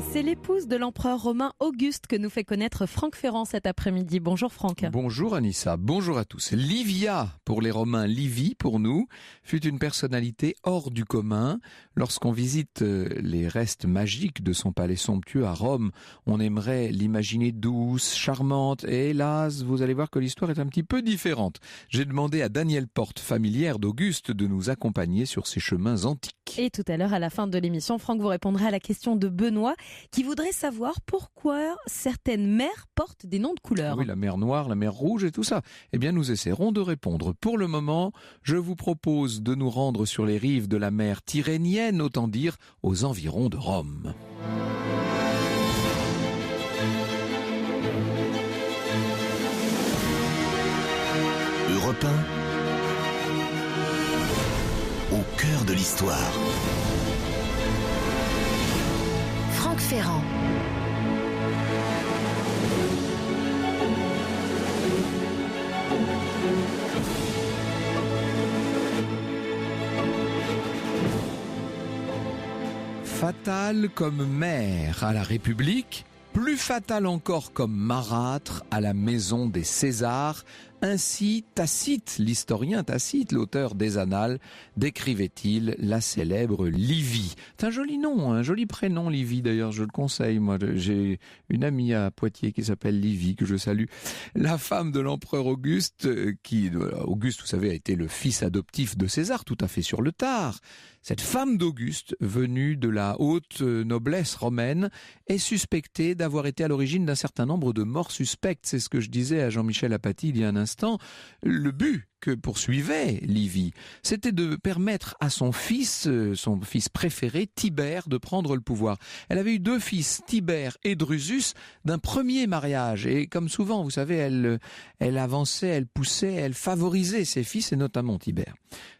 C'est l'épouse de l'empereur romain Auguste que nous fait connaître Franck Ferrand cet après-midi. Bonjour Franck. Bonjour Anissa, bonjour à tous. Livia, pour les Romains, Livie pour nous, fut une personnalité hors du commun. Lorsqu'on visite les restes magiques de son palais somptueux à Rome, on aimerait l'imaginer douce, charmante, et hélas, vous allez voir que l'histoire est un petit peu différente. J'ai demandé à Danielle Porte, familière d'Auguste, de nous accompagner sur ces chemins antiques. Et tout à l'heure, à la fin de l'émission, Franck vous répondra à la question de Benoît, qui voudrait savoir pourquoi certaines mers portent des noms de couleurs. Oui, la mer Noire, la mer Rouge et tout ça. Eh bien, nous essaierons de répondre. Pour le moment, je vous propose de nous rendre sur les rives de la mer Tyrrhénienne, autant dire aux environs de Rome. Europe 1, au cœur de l'histoire. Franck Ferrand. Fatale comme mer à la République, plus fatale encore comme marâtre à la maison des Césars. Ainsi Tacite, l'historien Tacite, l'auteur des Annales, décrivait-il la célèbre Livie. C'est un joli nom, un joli prénom Livie d'ailleurs, je le conseille. Moi, j'ai une amie à Poitiers qui s'appelle Livie, que je salue. La femme de l'empereur Auguste, Auguste, vous savez, a été le fils adoptif de César, tout à fait sur le tard. Cette femme d'Auguste, venue de la haute noblesse romaine, est suspectée d'avoir été à l'origine d'un certain nombre de morts suspectes. C'est ce que je disais à Jean-Michel Apathy il y a un instant. Le but que poursuivait Livie, c'était de permettre à son fils préféré, Tibère, de prendre le pouvoir. Elle avait eu 2 fils, Tibère et Drusus, d'un premier mariage. Et comme souvent, vous savez, elle avançait, elle poussait, elle favorisait ses fils, et notamment Tibère.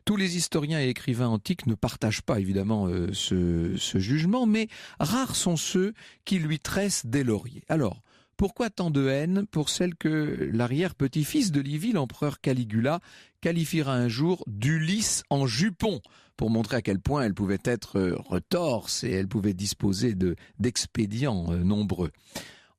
Tous les historiens et écrivains antiques ne partagent pas évidemment ce jugement, mais rares sont ceux qui lui tressent des lauriers. Alors, pourquoi tant de haine pour celle que l'arrière-petit-fils de Livie, l'empereur Caligula, qualifiera un jour d'Ulysse en jupon, pour montrer à quel point elle pouvait être retorse et elle pouvait disposer d'expédients nombreux.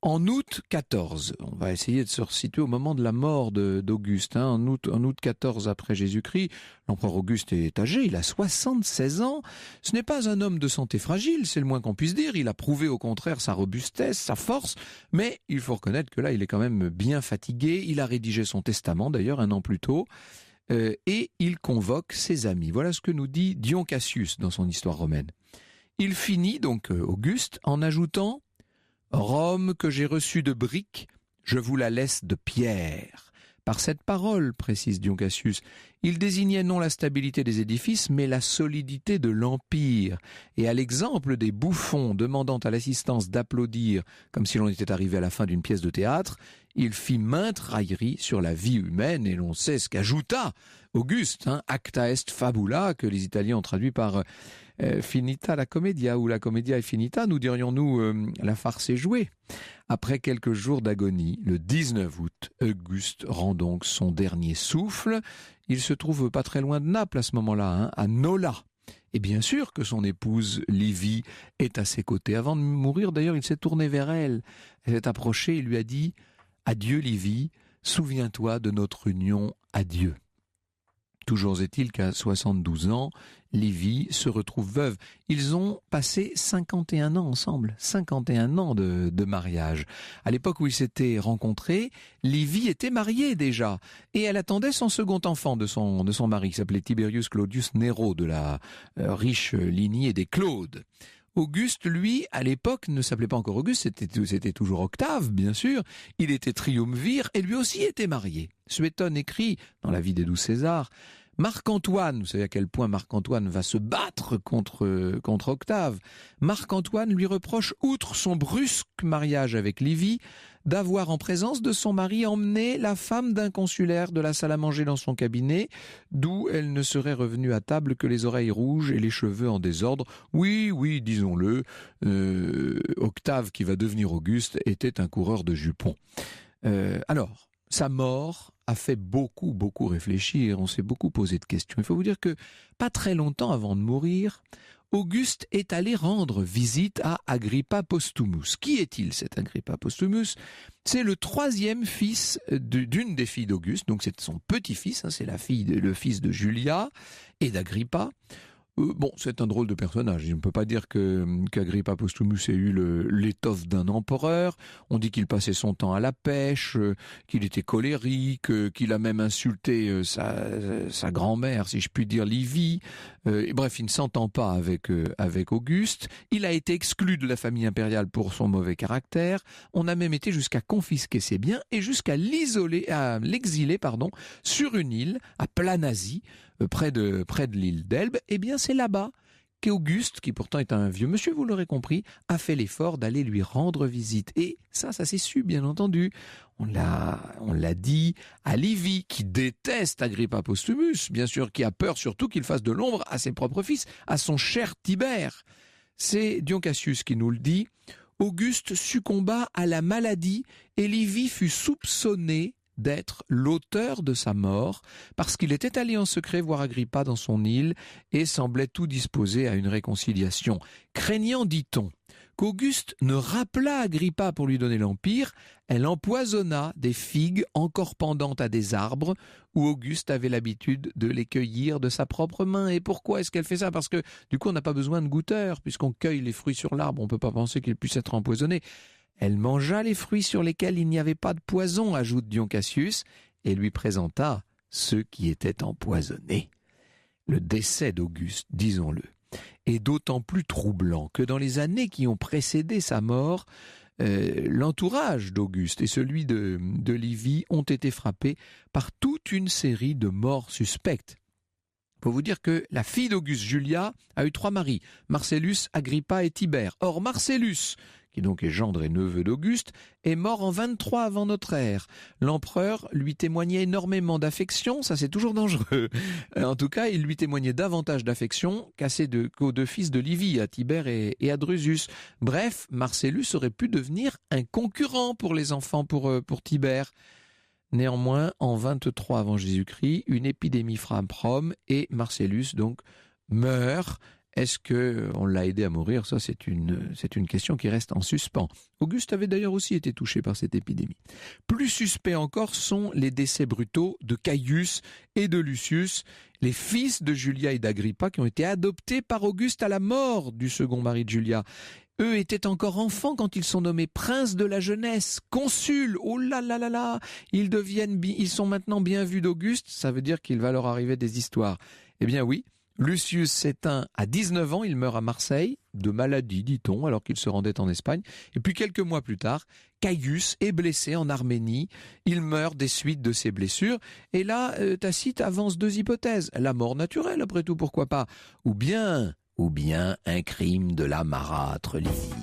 En août 14, on va essayer de se resituer au moment de la mort d'Auguste. En août 14 après Jésus-Christ, l'empereur Auguste est âgé, il a 76 ans. Ce n'est pas un homme de santé fragile, c'est le moins qu'on puisse dire. Il a prouvé au contraire sa robustesse, sa force, mais il faut reconnaître que là, il est quand même bien fatigué. Il a rédigé son testament d'ailleurs 1 an plus tôt. Et il convoque ses amis. Voilà ce que nous dit Dion Cassius dans son histoire romaine. Il finit donc Auguste en ajoutant: Rome que j'ai reçue de briques, je vous la laisse de pierre. Par cette parole, précise Dion Cassius, il désignait non la stabilité des édifices, mais la solidité de l'empire. Et à l'exemple des bouffons demandant à l'assistance d'applaudir, comme si l'on était arrivé à la fin d'une pièce de théâtre, il fit maintes railleries sur la vie humaine, et l'on sait ce qu'ajouta Auguste, acta est fabula, que les Italiens ont traduit par finita la commedia, ou la commedia est finita, nous dirions-nous la farce est jouée. Après quelques jours d'agonie, le 19 août, Auguste rend donc son dernier souffle. Il se trouve pas très loin de Naples à ce moment-là, à Nola. Et bien sûr que son épouse Livie est à ses côtés. Avant de mourir, d'ailleurs, il s'est tourné vers elle. Elle s'est approchée et lui a dit: adieu Livie, souviens-toi de notre union, adieu. Toujours est-il qu'à 72 ans, Livie se retrouve veuve. Ils ont passé 51 ans ensemble, 51 ans de mariage. À l'époque où ils s'étaient rencontrés, Livie était mariée déjà, et elle attendait son second enfant de son mari, qui s'appelait Tiberius Claudius Nero, de la riche lignée des Claudes. Auguste, lui, à l'époque, ne s'appelait pas encore Auguste, c'était toujours Octave, bien sûr. Il était triumvir et lui aussi était marié. Suétone écrit, dans la vie des 12 Césars, Marc-Antoine, vous savez à quel point Marc-Antoine va se battre contre Octave. Marc-Antoine lui reproche, outre son brusque mariage avec Livie, d'avoir en présence de son mari emmené la femme d'un consulaire de la salle à manger dans son cabinet, d'où elle ne serait revenue à table que les oreilles rouges et les cheveux en désordre. Oui, disons-le, Octave, qui va devenir Auguste, était un coureur de jupons. Alors, sa mort a fait beaucoup réfléchir, on s'est beaucoup posé de questions. Il faut vous dire que, pas très longtemps avant de mourir, Auguste est allé rendre visite à Agrippa Postumus. Qui est-il, cet Agrippa Postumus ? C'est le troisième fils d'une des filles d'Auguste, donc c'est son petit-fils, c'est le fils de Julia et d'Agrippa. Bon, c'est un drôle de personnage. On ne peut pas dire qu'Agrippa Postumus ait eu l'étoffe d'un empereur. On dit qu'il passait son temps à la pêche, qu'il était colérique, qu'il a même insulté sa grand-mère, si je puis dire, Livie. Bref, il ne s'entend pas avec Auguste. Il a été exclu de la famille impériale pour son mauvais caractère. On a même été jusqu'à confisquer ses biens et jusqu'à l'exiler sur une île à Planasie, près de l'île d'Elbe. Eh bien, c'est là-bas qu'Auguste, qui pourtant est un vieux monsieur, vous l'aurez compris, a fait l'effort d'aller lui rendre visite. Et ça s'est su, bien entendu. On l'a dit à Livie, qui déteste Agrippa Postumus, bien sûr, qui a peur surtout qu'il fasse de l'ombre à ses propres fils, à son cher Tibère. C'est Dion Cassius qui nous le dit. Auguste succomba à la maladie et Livie fut soupçonné d'être l'auteur de sa mort, parce qu'il était allé en secret voir Agrippa dans son île et semblait tout disposé à une réconciliation. Craignant, dit-on, qu'Auguste ne rappelât Agrippa pour lui donner l'empire, elle empoisonna des figues encore pendantes à des arbres où Auguste avait l'habitude de les cueillir de sa propre main. Et pourquoi est-ce qu'elle fait ça ? Parce que du coup on n'a pas besoin de goûteur, puisqu'on cueille les fruits sur l'arbre, on ne peut pas penser qu'ils puissent être empoisonnés. Elle mangea les fruits sur lesquels il n'y avait pas de poison, ajoute Dion Cassius, et lui présenta ceux qui étaient empoisonnés. Le décès d'Auguste, disons-le, est d'autant plus troublant que dans les années qui ont précédé sa mort, l'entourage d'Auguste et celui de Livie ont été frappés par toute une série de morts suspectes. Il faut vous dire que la fille d'Auguste, Julia, a eu 3 maris, Marcellus, Agrippa et Tibère. Or Marcellus, qui donc est gendre et neveu d'Auguste, est mort en 23 avant notre ère. L'empereur lui témoignait énormément d'affection, ça c'est toujours dangereux. En tout cas, il lui témoignait davantage d'affection qu'aux 2 fils de Livie, à Tibère et à Drusus. Bref, Marcellus aurait pu devenir un concurrent pour les enfants pour Tibère. Néanmoins, en 23 avant Jésus-Christ, une épidémie frappe Rome et Marcellus donc meurt. Est-ce qu'on l'a aidé à mourir ? Ça, c'est une question qui reste en suspens. Auguste avait d'ailleurs aussi été touché par cette épidémie. Plus suspects encore sont les décès brutaux de Caius et de Lucius, les fils de Julia et d'Agrippa qui ont été adoptés par Auguste à la mort du second mari de Julia. Eux étaient encore enfants quand ils sont nommés princes de la jeunesse, consuls. Oh là là là là, ils sont maintenant bien vus d'Auguste. Ça veut dire qu'il va leur arriver des histoires. Eh bien oui, Lucius s'éteint à 19 ans, il meurt à Marseille, de maladie dit-on, alors qu'il se rendait en Espagne. Et puis quelques mois plus tard, Caius est blessé en Arménie, il meurt des suites de ses blessures. Et là, Tacite avance 2 hypothèses. La mort naturelle, après tout, pourquoi pas ? Ou bien un crime de la marâtre Livie.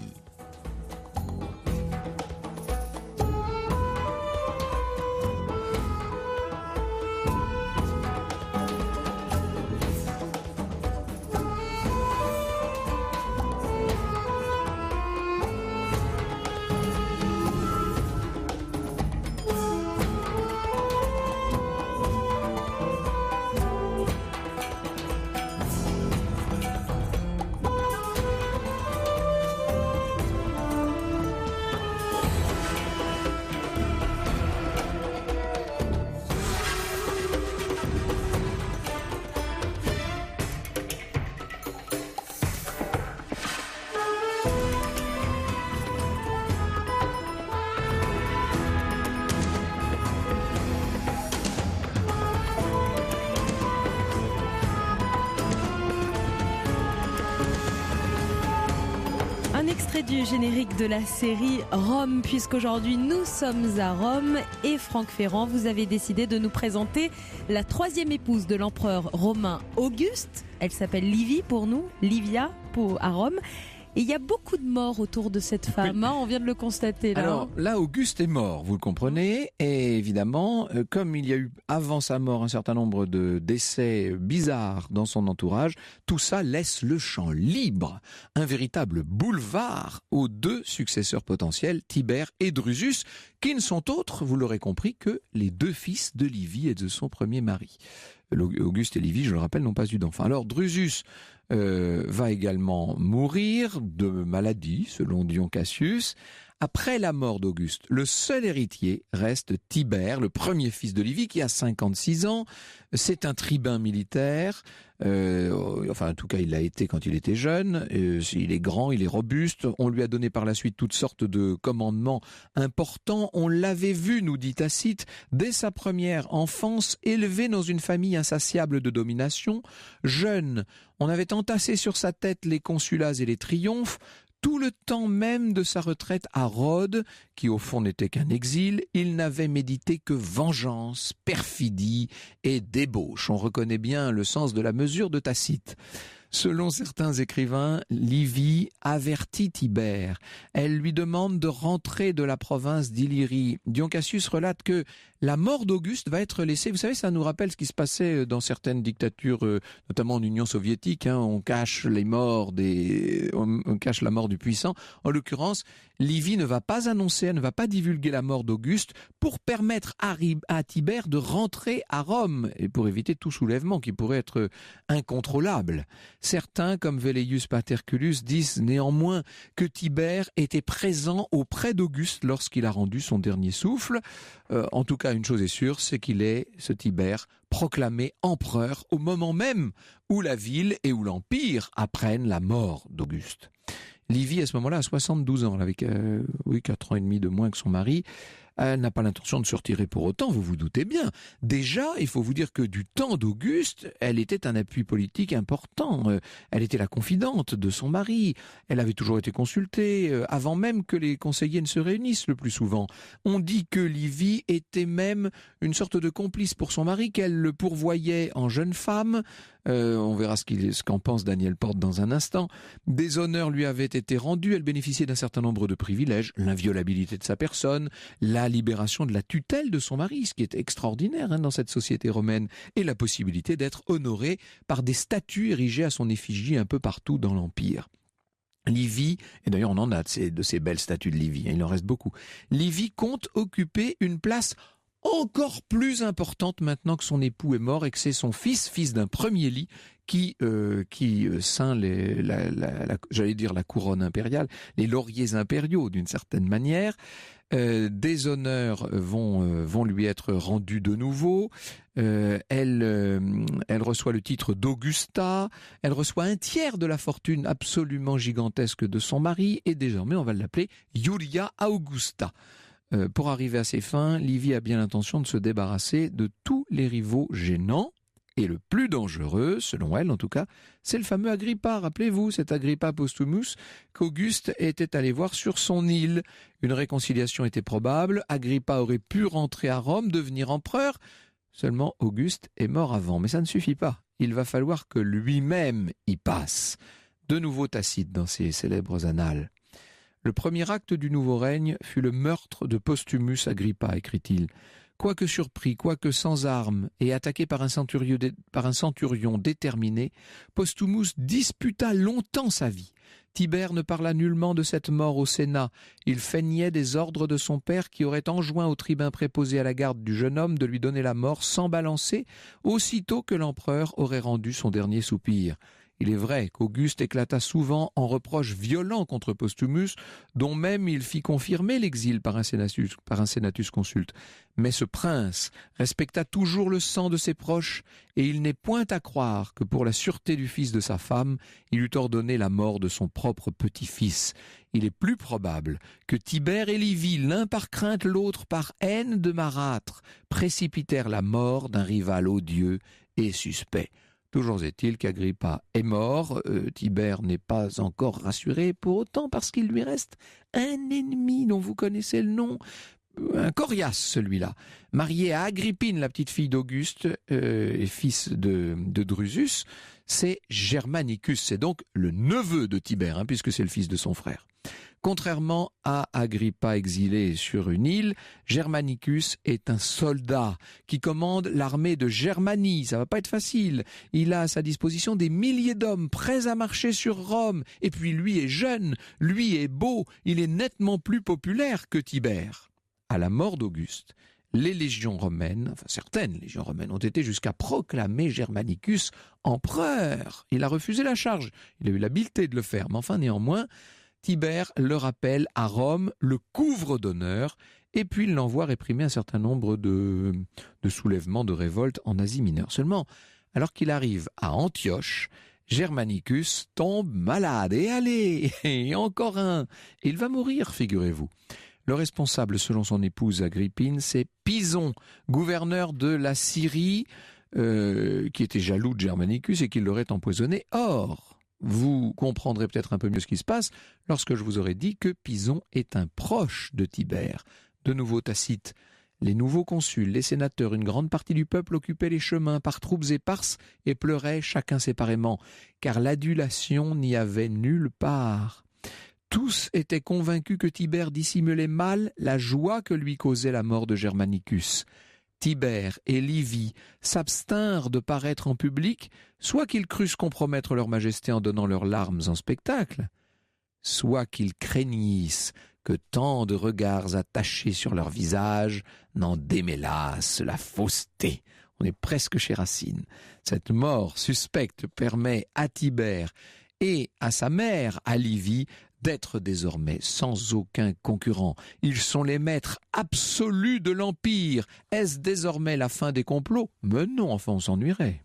Un extrait du générique de la série Rome, puisqu'aujourd'hui nous sommes à Rome et Franck Ferrand, vous avez décidé de nous présenter la 3e épouse de l'empereur romain Auguste. Elle s'appelle Livie pour nous, Livia à Rome. Et il y a beaucoup de morts autour de cette femme, hein, on vient de le constater là. Alors là, Auguste est mort, vous le comprenez, et évidemment, comme il y a eu avant sa mort un certain nombre de décès bizarres dans son entourage, tout ça laisse le champ libre, un véritable boulevard aux 2 successeurs potentiels, Tibère et Drusus, qui ne sont autres, vous l'aurez compris, que les 2 fils de Livie et de son premier mari. Auguste et Livie, je le rappelle, n'ont pas eu d'enfant. Alors Drusus va également mourir de maladie, selon Dion Cassius. Après la mort d'Auguste, le seul héritier reste Tibère, le premier fils de Livie, qui a 56 ans. C'est un tribun militaire. En tout cas, il l'a été quand il était jeune. Il est grand, il est robuste. On lui a donné par la suite toutes sortes de commandements importants. On l'avait vu, nous dit Tacite, dès sa première enfance, élevé dans une famille insatiable de domination. Jeune, on avait entassé sur sa tête les consulats et les triomphes. Tout le temps même de sa retraite à Rhodes, qui au fond n'était qu'un exil, il n'avait médité que vengeance, perfidie et débauche. On reconnaît bien le sens de la mesure de Tacite. Selon certains écrivains, Livie avertit Tibère. Elle lui demande de rentrer de la province d'Illyrie. Dion Cassius relate que la mort d'Auguste va être laissée. Vous savez, ça nous rappelle ce qui se passait dans certaines dictatures, notamment en Union soviétique. On cache les morts on cache la mort du puissant. En l'occurrence, Livie ne va pas annoncer, elle ne va pas divulguer la mort d'Auguste pour permettre à Tibère de rentrer à Rome et pour éviter tout soulèvement qui pourrait être incontrôlable. Certains, comme Velleius Paterculus, disent néanmoins que Tibère était présent auprès d'Auguste lorsqu'il a rendu son dernier souffle. En tout cas, une chose est sûre, c'est qu'il est, ce Tibère, proclamé empereur au moment même où la ville et où l'empire apprennent la mort d'Auguste. Livie, à ce moment-là, a 72 ans, avec 4 ans et demi de moins que son mari. Elle n'a pas l'intention de se retirer pour autant, vous vous doutez bien. Déjà, il faut vous dire que du temps d'Auguste, elle était un appui politique important. Elle était la confidente de son mari. Elle avait toujours été consultée, avant même que les conseillers ne se réunissent le plus souvent. On dit que Livie était même une sorte de complice pour son mari, qu'elle le pourvoyait en jeune femme. On verra ce qu'en pense Daniel Porte dans un instant. Des honneurs lui avaient été rendus, elle bénéficiait d'un certain nombre de privilèges, l'inviolabilité de sa personne, la libération de la tutelle de son mari, ce qui est extraordinaire dans cette société romaine, et la possibilité d'être honorée par des statues érigées à son effigie un peu partout dans l'Empire. Livie, et d'ailleurs on en a de ces belles statues de Livie, il en reste beaucoup. Livie compte occuper une place encore plus importante maintenant que son époux est mort et que c'est son fils d'un premier lit, qui ceint la couronne impériale, les lauriers impériaux d'une certaine manière. Des honneurs vont lui être rendus de nouveau. Elle reçoit le titre d'Augusta. Elle reçoit un tiers de la fortune absolument gigantesque de son mari et désormais on va l'appeler Iulia Augusta. Pour arriver à ses fins, Livie a bien l'intention de se débarrasser de tous les rivaux gênants. Et le plus dangereux, selon elle en tout cas, c'est le fameux Agrippa. Rappelez-vous, cet Agrippa Postumus qu'Auguste était allé voir sur son île. Une réconciliation était probable. Agrippa aurait pu rentrer à Rome, devenir empereur. Seulement, Auguste est mort avant. Mais ça ne suffit pas. Il va falloir que lui-même y passe. De nouveau Tacite dans ses célèbres annales. Le premier acte du nouveau règne fut le meurtre de Postumus Agrippa, écrit-il. Quoique surpris, quoique sans armes et attaqué par un centurion déterminé, Postumus disputa longtemps sa vie. Tibère ne parla nullement de cette mort au Sénat. Il feignait des ordres de son père qui aurait enjoint au tribun préposé à la garde du jeune homme de lui donner la mort sans balancer, aussitôt que l'empereur aurait rendu son dernier soupir. Il est vrai qu'Auguste éclata souvent en reproches violents contre Postumus, dont même il fit confirmer l'exil par un senatus consulte. Mais ce prince respecta toujours le sang de ses proches, et il n'est point à croire que pour la sûreté du fils de sa femme, il eût ordonné la mort de son propre petit-fils. Il est plus probable que Tibère et Livie, l'un par crainte, l'autre par haine de marâtre, précipitèrent la mort d'un rival odieux et suspect. Toujours est-il qu'Agrippa est mort, Tibère n'est pas encore rassuré pour autant parce qu'il lui reste un ennemi dont vous connaissez le nom, un coriace celui-là, marié à Agrippine, la petite fille d'Auguste et fils de Drusus, c'est Germanicus, c'est donc le neveu de Tibère, puisque c'est le fils de son frère. Contrairement à Agrippa exilé sur une île, Germanicus est un soldat qui commande l'armée de Germanie. Ça va pas être facile. Il a à sa disposition des milliers d'hommes prêts à marcher sur Rome. Et puis lui est jeune, lui est beau, il est nettement plus populaire que Tibère. À la mort d'Auguste, les légions romaines, enfin certaines légions romaines, ont été jusqu'à proclamer Germanicus empereur. Il a refusé la charge, il a eu l'habileté de le faire, mais enfin néanmoins, Tibère le rappelle à Rome, le couvre d'honneur, et puis il l'envoie réprimer un certain nombre de soulèvements, de révoltes en Asie mineure. Seulement, alors qu'il arrive à Antioche, Germanicus tombe malade, et allez, et encore un, et il va mourir, figurez-vous. Le responsable, selon son épouse Agrippine, c'est Pison, gouverneur de la Syrie, qui était jaloux de Germanicus et qui l'aurait empoisonné. Or, vous comprendrez peut-être un peu mieux ce qui se passe lorsque je vous aurai dit que Pison est un proche de Tibère. De nouveau Tacite. Les nouveaux consuls, les sénateurs, une grande partie du peuple occupaient les chemins par troupes éparses et pleuraient chacun séparément, car l'adulation n'y avait nulle part. Tous étaient convaincus que Tibère dissimulait mal la joie que lui causait la mort de Germanicus. Tibère et Livie s'abstinrent de paraître en public, soit qu'ils crussent compromettre leur majesté en donnant leurs larmes en spectacle, soit qu'ils craignissent que tant de regards attachés sur leur visage n'en démêlassent la fausseté. On est presque chez Racine. Cette mort suspecte permet à Tibère et à sa mère, à Livie, d'être désormais sans aucun concurrent. Ils sont les maîtres absolus de l'Empire. Est-ce désormais la fin des complots? Mais non, enfin on s'ennuierait.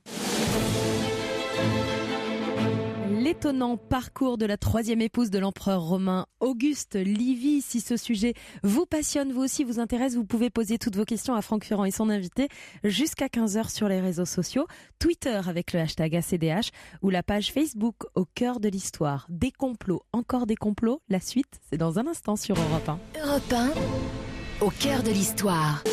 L'étonnant parcours de la troisième épouse de l'empereur romain Auguste Livie. Si ce sujet vous passionne, vous aussi vous intéresse, vous pouvez poser toutes vos questions à Franck Ferrand et son invité jusqu'à 15h sur les réseaux sociaux, Twitter avec le hashtag ACDH ou la page Facebook Au cœur de l'histoire. Des complots, encore des complots, la suite c'est dans un instant sur Europe 1. Europe 1, au cœur de l'histoire.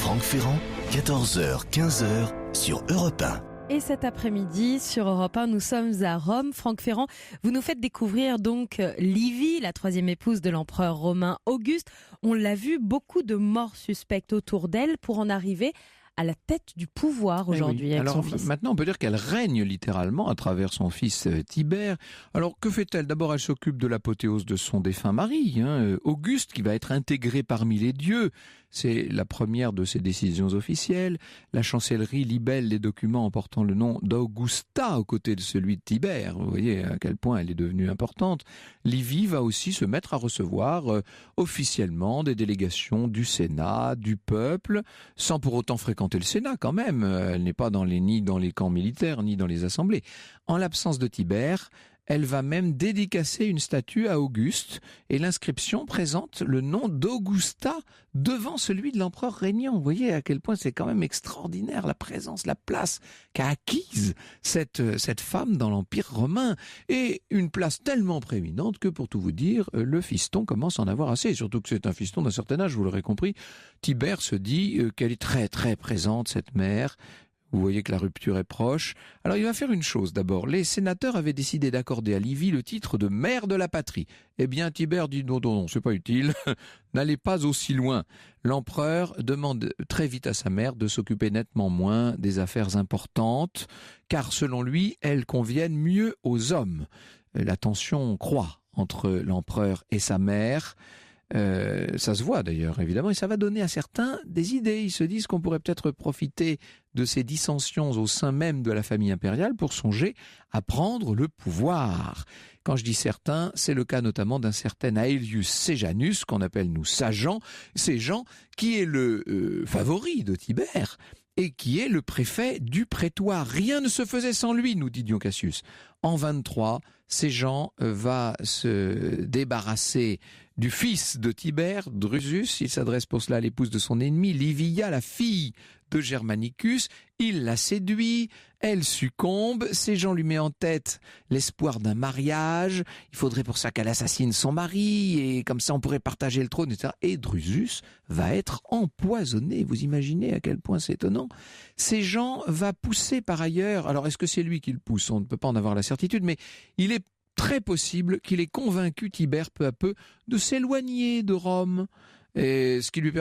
Franck Ferrand, 14h, 15h sur Europe 1. Et cet après-midi, sur Europe 1, nous sommes à Rome. Franck Ferrand, vous nous faites découvrir donc Livie, la troisième épouse de l'empereur romain Auguste. On l'a vu, beaucoup de morts suspectes autour d'elle pour en arriver à la tête du pouvoir aujourd'hui avec son fils. Maintenant, on peut dire qu'elle règne littéralement à travers son fils Tibère. Alors, que fait-elle? D'abord, elle s'occupe de l'apothéose de son défunt mari, Auguste, qui va être intégré parmi les dieux. C'est la première de ses décisions officielles. La chancellerie libelle les documents en portant le nom d'Augusta aux côtés de celui de Tibère. Vous voyez à quel point elle est devenue importante. Livie va aussi se mettre à recevoir officiellement des délégations du Sénat, du peuple, sans pour autant fréquenter le Sénat quand même. Elle n'est pas ni dans les camps militaires, ni dans les assemblées. En l'absence de Tibère, elle va même dédicacer une statue à Auguste et l'inscription présente le nom d'Augusta devant celui de l'empereur régnant. Vous voyez à quel point c'est quand même extraordinaire la présence, la place qu'a acquise cette femme dans l'Empire romain. Et une place tellement prééminente que, pour tout vous dire, le fiston commence à en avoir assez. Surtout que c'est un fiston d'un certain âge, vous l'aurez compris. Tibère se dit qu'elle est très très présente, cette mère. Vous voyez que la rupture est proche. Alors il va faire une chose d'abord. Les sénateurs avaient décidé d'accorder à Livie le titre de mère de la patrie. Eh bien Tibère dit non, c'est pas utile. N'allez pas aussi loin. L'empereur demande très vite à sa mère de s'occuper nettement moins des affaires importantes, car selon lui, elles conviennent mieux aux hommes. La tension croît entre l'empereur et sa mère. Ça se voit d'ailleurs évidemment, et ça va donner à certains des idées. Ils se disent qu'on pourrait peut-être profiter de ces dissensions au sein même de la famille impériale pour songer à prendre le pouvoir. Quand je dis certains, c'est le cas notamment d'un certain Aelius Sejanus, qu'on appelle nous Sajan, qui est le favori de Tibère et qui est le préfet du prétoire. Rien ne se faisait sans lui, nous dit Dion Cassius. En 23, Séjan va se débarrasser du fils de Tibère, Drusus. Il s'adresse pour cela à l'épouse de son ennemi, Livia, la fille de Germanicus. Il la séduit, elle succombe. Séjan lui met en tête l'espoir d'un mariage. Il faudrait pour ça qu'elle assassine son mari, et comme ça on pourrait partager le trône, etc. Et Drusus va être empoisonné. Vous imaginez à quel point c'est étonnant. Séjan va pousser par ailleurs, alors est-ce que c'est lui qui le pousse? On ne peut pas en avoir la certitude, mais il est très possible qu'il ait convaincu Tibère peu à peu de s'éloigner de Rome, et ce qui lui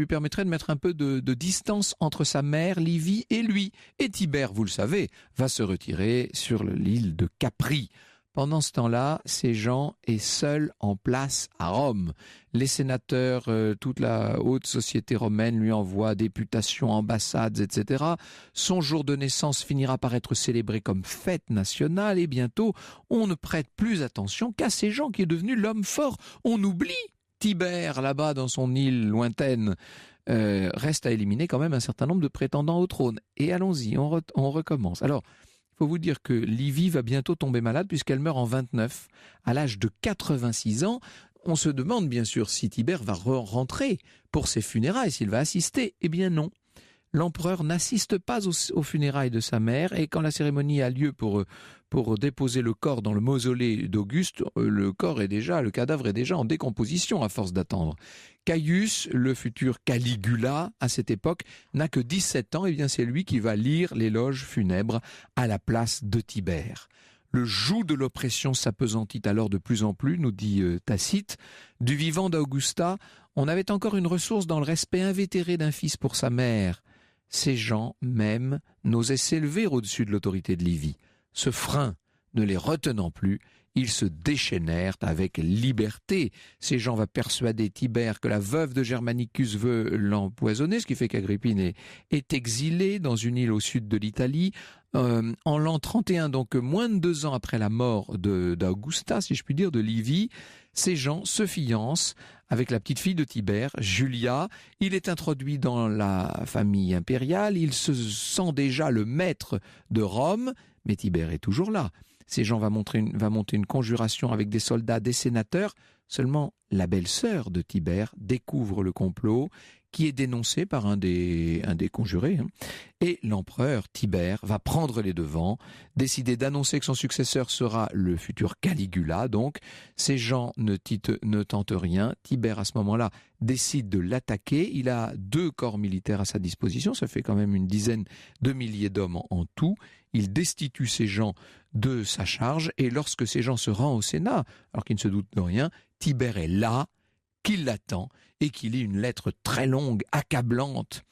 permettrait de mettre un peu de distance entre sa mère, Livie, et lui. Et Tibère, vous le savez, va se retirer sur l'île de Capri. Pendant ce temps-là, Séjan est seul en place à Rome. Les sénateurs, toute la haute société romaine lui envoie députations, ambassades, etc. Son jour de naissance finira par être célébré comme fête nationale et bientôt, on ne prête plus attention qu'à Séjan qui est devenu l'homme fort. On oublie Tibère là-bas dans son île lointaine. Reste à éliminer quand même un certain nombre de prétendants au trône. Et allons-y, on recommence. Alors, il faut vous dire que Livie va bientôt tomber malade puisqu'elle meurt en 29, à l'âge de 86 ans. On se demande bien sûr si Tibère va rentrer pour ses funérailles, s'il va assister. Eh bien non. L'empereur n'assiste pas aux funérailles de sa mère et quand la cérémonie a lieu pour déposer le corps dans le mausolée d'Auguste, le cadavre est déjà en décomposition à force d'attendre. Caius, le futur Caligula, à cette époque, n'a que 17 ans, et bien c'est lui qui va lire l'éloge funèbre à la place de Tibère. Le joug de l'oppression s'appesantit alors de plus en plus, nous dit Tacite. Du vivant d'Augusta, on avait encore une ressource dans le respect invétéré d'un fils pour sa mère. Ces gens, même, n'osaient s'élever au-dessus de l'autorité de Livie. Ce frein ne les retenant plus, ils se déchaînèrent avec liberté. Ces gens vont persuader Tibère que la veuve de Germanicus veut l'empoisonner, ce qui fait qu'Agrippine est exilée dans une île au sud de l'Italie. En l'an 31, donc moins de 2 ans après la mort d'Augusta, si je puis dire, de Livie, ces gens se fiancent avec la petite fille de Tibère, Julia. Il est introduit dans la famille impériale, il se sent déjà le maître de Rome, mais Tibère est toujours là. Ces gens va monter une conjuration avec des soldats, des sénateurs. Seulement, la belle-sœur de Tibère découvre le complot qui est dénoncé par un des conjurés. Et l'empereur Tibère va prendre les devants, décider d'annoncer que son successeur sera le futur Caligula. Donc, ces gens ne tentent rien. Tibère, à ce moment-là, décide de l'attaquer. Il a 2 corps militaires à sa disposition. Ça fait quand même une dizaine de milliers d'hommes en tout. Il destitue ces gens de sa charge. Et lorsque ces gens se rendent au Sénat, alors qu'il ne se doute de rien, Tibère est là, qu'il l'attend et qu'il lit une lettre très longue, accablante.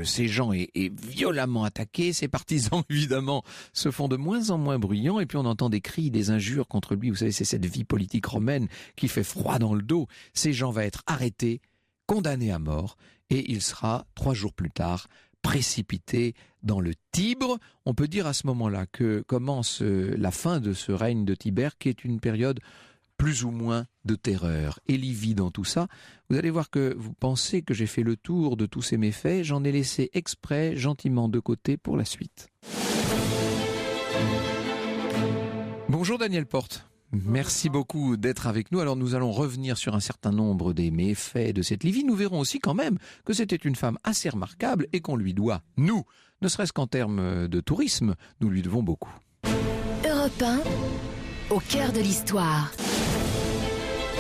Ces gens est violemment attaqué, ses partisans évidemment se font de moins en moins bruyants et puis on entend des cris, des injures contre lui. Vous savez, c'est cette vie politique romaine qui fait froid dans le dos. Ces gens va être arrêté, condamné à mort et il sera 3 jours plus tard précipité dans le Tibre. On peut dire à ce moment-là que commence la fin de ce règne de Tibère qui est une période plus ou moins de terreur. Et Livie dans tout ça, vous allez voir que vous pensez que j'ai fait le tour de tous ces méfaits, j'en ai laissé exprès gentiment de côté pour la suite. Bonjour Daniel Porte. Merci beaucoup d'être avec nous. Alors nous allons revenir sur un certain nombre des méfaits de cette Livie. Nous verrons aussi quand même que c'était une femme assez remarquable et qu'on lui doit, nous, ne serait-ce qu'en termes de tourisme, nous lui devons beaucoup. Europe 1, au cœur de l'histoire.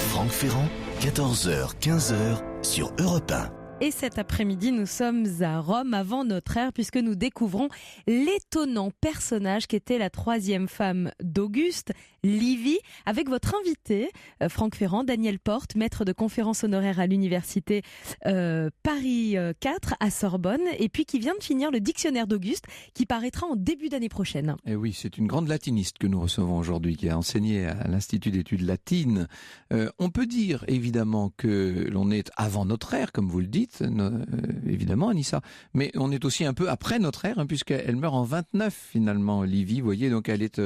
Franck Ferrand, 14h, 15h sur Europe 1. Et cet après-midi, nous sommes à Rome avant notre ère puisque nous découvrons l'étonnant personnage qui était la 3e femme d'Auguste, Livie, avec votre invité, Franck Ferrand, Daniel Porte, maître de conférences honoraire à l'université Paris 4 à Sorbonne, et puis qui vient de finir le dictionnaire d'Auguste qui paraîtra en début d'année prochaine. Et oui, c'est une grande latiniste que nous recevons aujourd'hui qui a enseigné à l'Institut d'études latines. On peut dire évidemment que l'on est avant notre ère, comme vous le dites, évidemment Anissa, mais on est aussi un peu après notre ère, puisqu'elle meurt en 29 finalement, Livie, vous voyez, donc elle est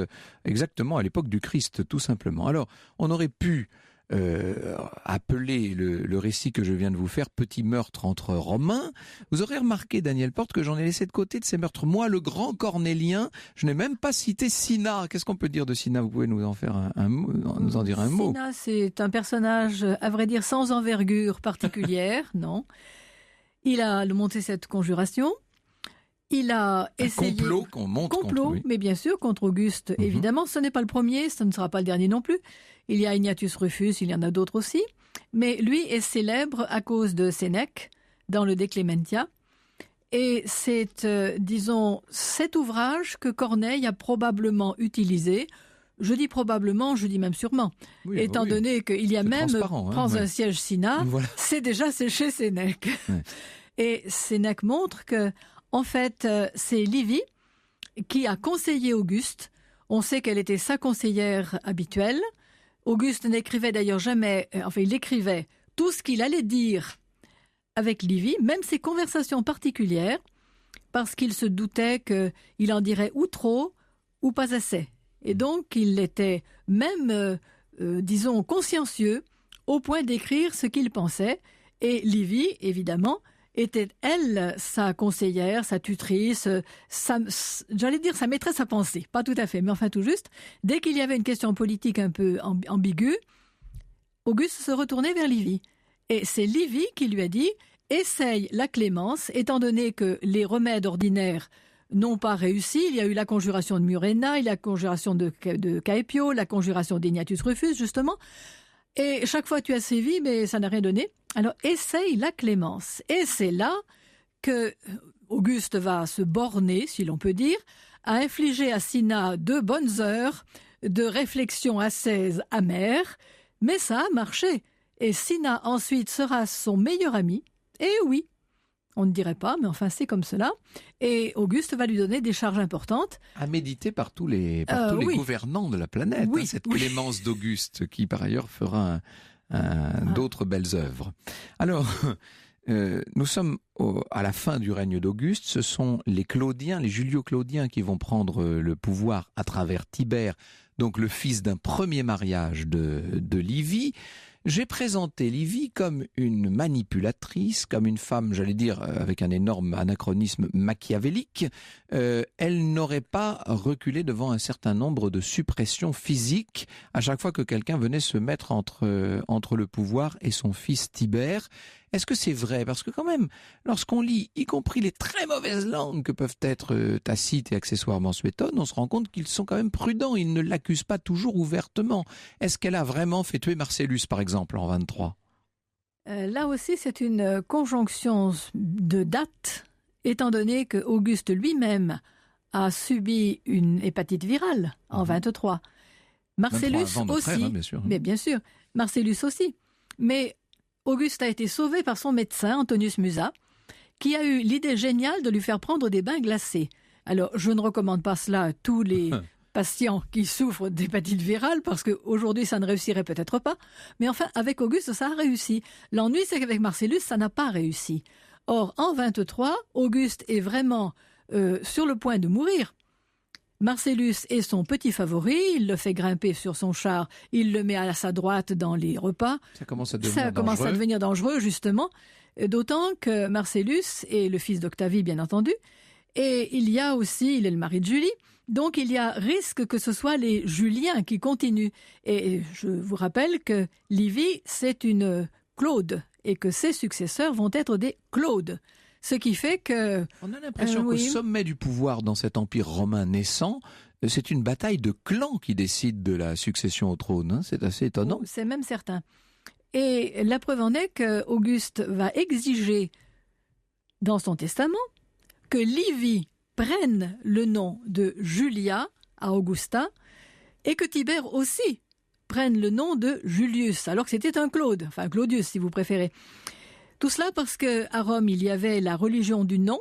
exactement à l'époque du Christ, tout simplement. Alors, on aurait pu appeler le récit que je viens de vous faire petit meurtre entre Romains. Vous aurez remarqué, Daniel Porte, que j'en ai laissé de côté de ces meurtres. Moi, le grand Cornélien, je n'ai même pas cité Cinna. Qu'est-ce qu'on peut dire de Cinna? Vous pouvez nous en faire nous en dire un mot? Cinna, c'est un personnage, à vrai dire, sans envergure particulière, non. Il a monté cette conjuration. Il a essayé... Un complot qu'on monte contre lui. Mais bien sûr, contre Auguste, évidemment. Ce n'est pas le premier, ce ne sera pas le dernier non plus. Il y a Ignatius Rufus, il y en a d'autres aussi. Mais lui est célèbre à cause de Sénèque, dans le De Clementia. Et c'est, disons, cet ouvrage que Corneille a probablement utilisé. Je dis probablement, je dis même sûrement. Oui, étant donné qu'il y a même, prends un siège Cinna, voilà. C'est déjà chez Sénèque. Ouais. Et Sénèque montre que, en fait, c'est Livie qui a conseillé Auguste On sait qu'elle était sa conseillère habituelle. Auguste n'écrivait d'ailleurs jamais, il écrivait tout ce qu'il allait dire avec Livy, même ses conversations particulières, parce qu'il se doutait qu'il en dirait ou trop ou pas assez. Et donc, il était même, consciencieux, au point d'écrire ce qu'il pensait. Et Livy, évidemment, était, elle, sa conseillère, sa tutrice, sa maîtresse à penser. Pas tout à fait, mais enfin tout juste. Dès qu'il y avait une question politique un peu ambiguë, Auguste se retournait vers Livy. Et c'est Livy qui lui a dit « Essaye la clémence, étant donné que les remèdes ordinaires n'ont pas réussi. Il y a eu la conjuration de Murena, il y a la conjuration de Caepio, la conjuration d'Ignatius Rufus, justement. Et chaque fois tu as sévi, mais ça n'a rien donné. Alors essaye la clémence. » Et c'est là que Auguste va se borner, si l'on peut dire, à infliger à Cinna 2 bonnes heures de réflexion ascèse amère. Mais ça a marché. Et Cinna ensuite sera son meilleur ami. Et oui, on ne dirait pas, mais enfin c'est comme cela. Et Auguste va lui donner des charges importantes. À méditer par tous les gouvernants de la planète, oui, cette clémence d'Auguste, qui par ailleurs fera d'autres belles œuvres. Alors, nous sommes à la fin du règne d'Auguste. Ce sont les Claudiens, les Julio-Claudiens qui vont prendre le pouvoir à travers Tibère, donc le fils d'un premier mariage de Livy. J'ai présenté Livy comme une manipulatrice, comme une femme, j'allais dire, avec un énorme anachronisme machiavélique. Elle n'aurait pas reculé devant un certain nombre de suppressions physiques à chaque fois que quelqu'un venait se mettre entre le pouvoir et son fils Tibère. Est-ce que c'est vrai? Parce que quand même, lorsqu'on lit, y compris les très mauvaises langues que peuvent être Tacite et accessoirement Suétone, on se rend compte qu'ils sont quand même prudents, ils ne l'accusent pas toujours ouvertement. Est-ce qu'elle a vraiment fait tuer Marcellus, par exemple, en 23 ? Là aussi, c'est une conjonction de dates, étant donné que Auguste lui-même a subi une hépatite virale en 23. Marcellus aussi. Frère, hein, bien sûr. Mais bien sûr, Marcellus aussi. Mais Auguste a été sauvé par son médecin, Antonius Musa, qui a eu l'idée géniale de lui faire prendre des bains glacés. Alors, je ne recommande pas cela à tous les patients qui souffrent d'hépatite virale, parce qu'aujourd'hui, ça ne réussirait peut-être pas. Mais enfin, avec Auguste, ça a réussi. L'ennui, c'est qu'avec Marcellus, ça n'a pas réussi. Or, en 23, Auguste est vraiment sur le point de mourir. Marcellus est son petit favori, il le fait grimper sur son char, il le met à sa droite dans les repas. Ça commence à devenir dangereux, justement, d'autant que Marcellus est le fils d'Octavie, bien entendu, et il y a aussi, il est le mari de Julie, donc il y a risque que ce soit les Juliens qui continuent. Et je vous rappelle que Livy, c'est une Claude, et que ses successeurs vont être des Claudes. Ce qui fait que... On a l'impression qu'au sommet du pouvoir dans cet empire romain naissant, c'est une bataille de clans qui décide de la succession au trône. Hein. C'est assez étonnant. C'est même certain. Et la preuve en est qu'Auguste va exiger dans son testament que Livy prenne le nom de Julia à Augusta et que Tibère aussi prenne le nom de Julius, alors que c'était un Claude, enfin Claudius si vous préférez. Tout cela parce qu'à Rome, il y avait la religion du nom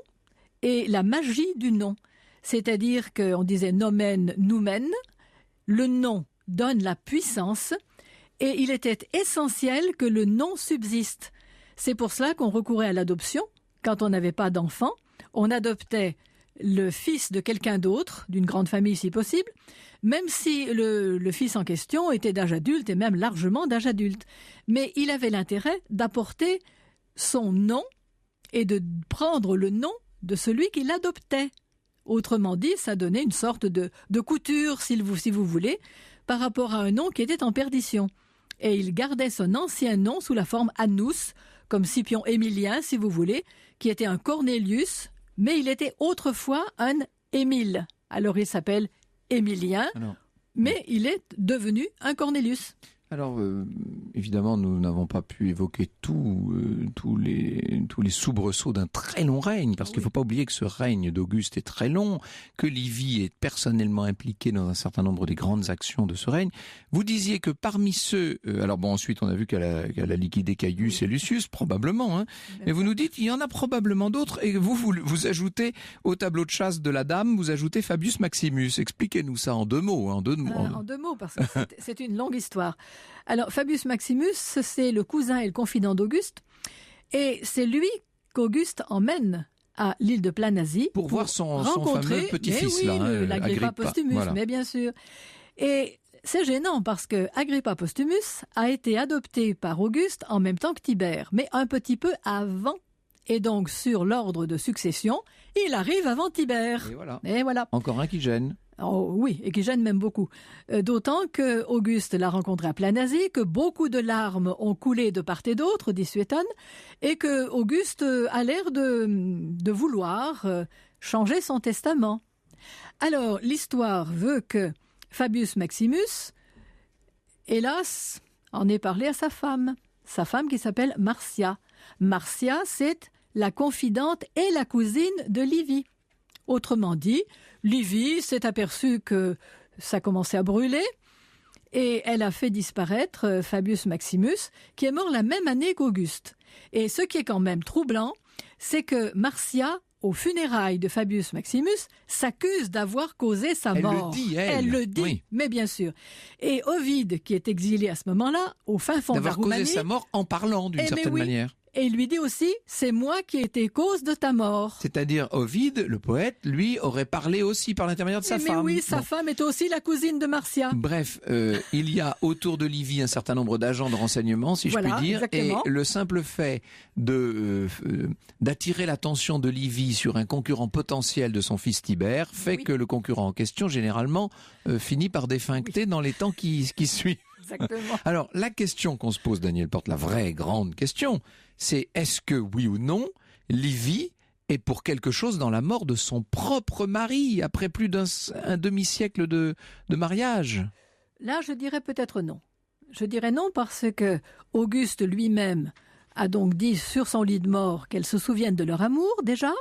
et la magie du nom. C'est-à-dire qu'on disait nomen, noumen, le nom donne la puissance et il était essentiel que le nom subsiste. C'est pour cela qu'on recourait à l'adoption. Quand on n'avait pas d'enfant, on adoptait le fils de quelqu'un d'autre, d'une grande famille si possible, même si le fils en question était d'âge adulte et même largement d'âge adulte. Mais il avait l'intérêt d'apporter son nom et de prendre le nom de celui qui l'adoptait. Autrement dit, ça donnait une sorte de couture, si vous voulez, par rapport à un nom qui était en perdition. Et il gardait son ancien nom sous la forme Annus, comme Scipion Émilien, si vous voulez, qui était un Cornelius, mais il était autrefois un Émile. Alors il s'appelle Émilien, mais il est devenu un Cornelius. Alors, évidemment, nous n'avons pas pu évoquer tous les soubresauts d'un très long règne, parce qu'il ne faut pas oublier que ce règne d'Auguste est très long, que Livie est personnellement impliquée dans un certain nombre des grandes actions de ce règne. Vous disiez que parmi ceux... alors bon, ensuite, on a vu qu'elle a liquidé Caius et Lucius, probablement, hein, mais vous nous dites qu'il y en a probablement d'autres, et vous ajoutez au tableau de chasse de la dame, vous ajoutez Fabius Maximus. Expliquez-nous ça en deux mots. En deux mots, parce que c'est une longue histoire. Alors, Fabius Maximus, c'est le cousin et le confident d'Auguste, et c'est lui qu'Auguste emmène à l'île de Planasie pour voir son fameux petit-fils, l'Agrippa Postumus, voilà. Mais bien sûr. Et c'est gênant parce que Agrippa Postumus a été adopté par Auguste en même temps que Tibère, mais un petit peu avant. Et donc, sur l'ordre de succession, il arrive avant Tibère. Et voilà. Encore un qui gêne. Oh, oui, et qui gêne même beaucoup. D'autant que Auguste l'a rencontré à Planasie, que beaucoup de larmes ont coulé de part et d'autre, dit Suétone, et que Auguste a l'air de vouloir changer son testament. Alors, l'histoire veut que Fabius Maximus, hélas, en ait parlé à sa femme qui s'appelle Marcia. Marcia, c'est la confidente et la cousine de Livie. Autrement dit, Livie s'est aperçue que ça commençait à brûler et elle a fait disparaître Fabius Maximus, qui est mort la même année qu'Auguste. Et ce qui est quand même troublant, c'est que Marcia, aux funérailles de Fabius Maximus, s'accuse d'avoir causé sa mort. Elle le dit, oui. Mais bien sûr. Et Ovide, qui est exilé à ce moment-là, au fin fond de la Roumanie... D'avoir causé sa mort en parlant d'une certaine manière. Et il lui dit aussi, c'est moi qui ai été cause de ta mort. C'est-à-dire Ovide, le poète, lui, aurait parlé aussi par l'intermédiaire de sa femme. Oui, sa femme est aussi la cousine de Marcia. Bref, il y a autour de Livie un certain nombre d'agents de renseignement, si je puis dire. Exactement. Et le simple fait d'attirer l'attention de Livie sur un concurrent potentiel de son fils Tibère fait que le concurrent en question, généralement, finit par défuncter dans les temps qui suivent. Exactement. Alors, la question qu'on se pose, Daniel Porte, la vraie grande question, c'est est-ce que, oui ou non, Livie est pour quelque chose dans la mort de son propre mari, après plus d'un demi-siècle de mariage? Là, je dirais peut-être non. Je dirais non parce que Auguste lui-même a donc dit sur son lit de mort qu'elle se souvienne de leur amour, déjà.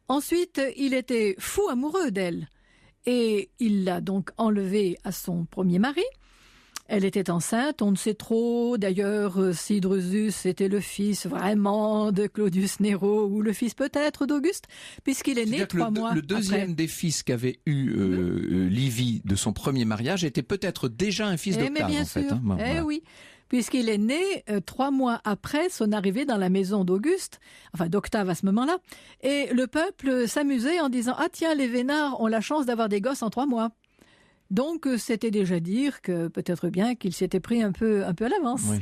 Ensuite, il était fou amoureux d'elle. Et il l'a donc enlevée à son premier mari. Elle était enceinte, on ne sait trop. D'ailleurs, si Drusus était le fils vraiment de Claudius Néro ou le fils peut-être d'Auguste, puisqu'il est né 3 mois après. Le deuxième des fils qu'avait eu Livie de son premier mariage était peut-être déjà un fils d'Octave. Mais bien sûr, voilà. Oui, puisqu'il est né 3 mois après son arrivée dans la maison d'Auguste, enfin d'Octave à ce moment-là, et le peuple s'amusait en disant « Ah tiens, les vénards ont la chance d'avoir des gosses en 3 mois ». Donc, c'était déjà dire que peut-être bien qu'il s'était pris un peu à l'avance. Oui.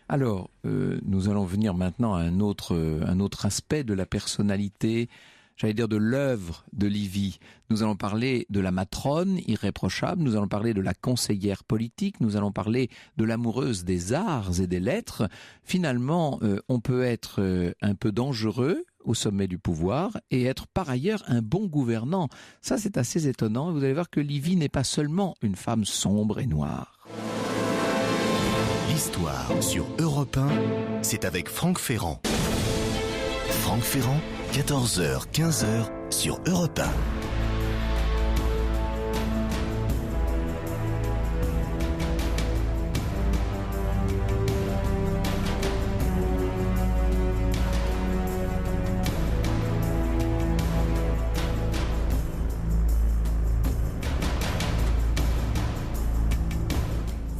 Alors, nous allons venir maintenant à un autre aspect de la personnalité, j'allais dire de l'œuvre de Livie. Nous allons parler de la matrone irréprochable, nous allons parler de la conseillère politique, nous allons parler de l'amoureuse des arts et des lettres. Finalement, on peut être un peu dangereux au sommet du pouvoir et être par ailleurs un bon gouvernant. Ça, c'est assez étonnant. Vous allez voir que Livie n'est pas seulement une femme sombre et noire. L'histoire sur Europe 1, c'est avec Franck Ferrand. Franck Ferrand, 14h, 15h sur Europe 1.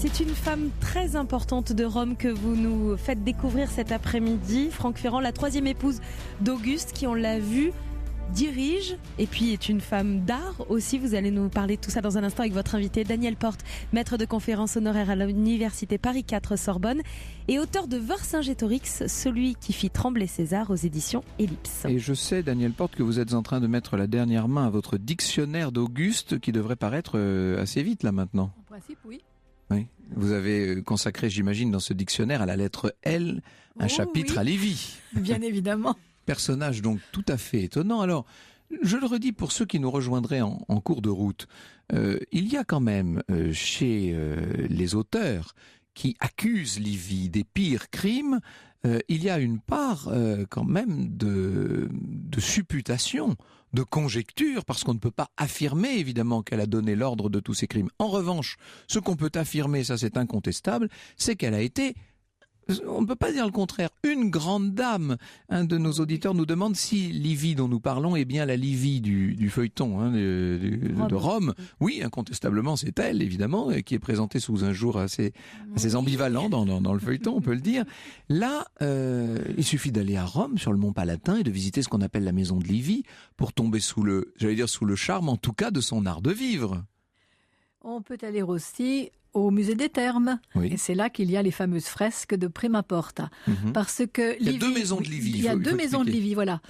C'est une femme très importante de Rome que vous nous faites découvrir cet après-midi. Franck Ferrand, la 3e épouse d'Auguste, qui, on l'a vu, dirige et puis est une femme d'art aussi. Vous allez nous parler de tout ça dans un instant avec votre invité Daniel Porte, maître de conférences honoraire à l'université Paris 4 Sorbonne et auteur de Vercingétorix, celui qui fit trembler César aux éditions Ellipse. Et je sais, Daniel Porte, que vous êtes en train de mettre la dernière main à votre dictionnaire d'Auguste qui devrait paraître assez vite là maintenant. En principe, oui. Oui. Vous avez consacré, j'imagine, dans ce dictionnaire à la lettre L, un chapitre à Livie. Bien évidemment. Personnage donc tout à fait étonnant. Alors, Je le redis pour ceux qui nous rejoindraient en cours de route. Il y a quand même chez les auteurs qui accusent Livy des pires crimes, il y a une part quand même de supputation, de conjecture, parce qu'on ne peut pas affirmer évidemment qu'elle a donné l'ordre de tous ces crimes. En revanche, ce qu'on peut affirmer, ça c'est incontestable, c'est qu'elle a été... On ne peut pas dire le contraire. Une grande dame. Un de nos auditeurs nous demande si Livy dont nous parlons est bien la Livy du feuilleton de Rome. Oui, incontestablement, c'est elle, évidemment, qui est présentée sous un jour assez ambivalent dans le feuilleton, on peut le dire. Là, il suffit d'aller à Rome, sur le mont Palatin, et de visiter ce qu'on appelle la maison de Livy, pour tomber sous le charme, en tout cas, de son art de vivre. On peut aller aussi au musée des Thermes. Oui. Et c'est là qu'il y a les fameuses fresques de Prima Porta. Parce que il y a deux maisons de Livy. Il y a deux maisons de Livy, voilà.